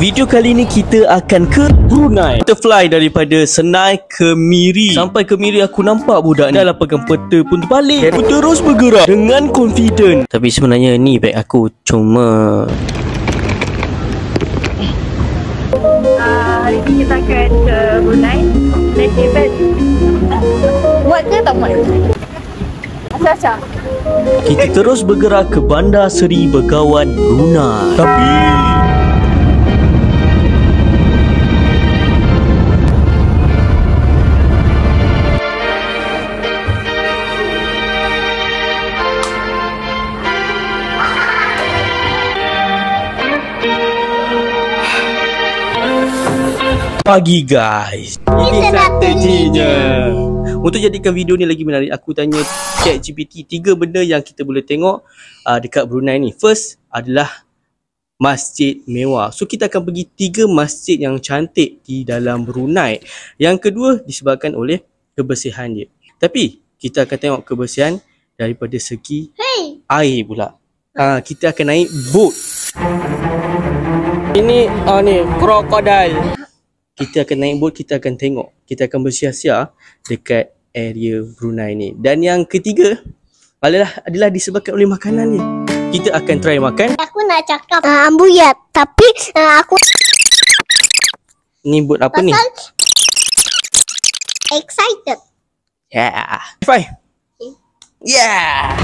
Video kali ni kita akan ke Brunei. Kita fly daripada Senai ke Miri. Sampai ke Miri aku nampak budak ni dah lah pegang peta pun terbalik. Aku terus bergerak dengan confident. Tapi sebenarnya ni beg aku cuma hari ni kita akan ke Brunei. Naik bed. Muat ke tak muat? Acah-acah. kita terus bergerak ke Bandar Seri Begawan Brunei. Tapi pagi guys, ini strateginya. Untuk jadikan video ni lagi menarik, aku tanya ChatGPT 3 benda yang kita boleh tengok dekat Brunei ni. First adalah masjid mewah. So kita akan pergi 3 masjid yang cantik di dalam Brunei. Yang kedua disebabkan oleh kebersihan dia. Tapi kita akan tengok kebersihan daripada segi air pula. Kita akan naik boat. Ini ni krokodil. Kita akan naik boat, kita akan tengok. Kita akan bersia-sia dekat area Brunei ni. Dan yang ketiga adalah disebabkan oleh makanan ni. Kita akan try makan. Aku nak cakap ambuyat, tapi aku Ni boat apa ni? excited. Yeah. High five. Yeah.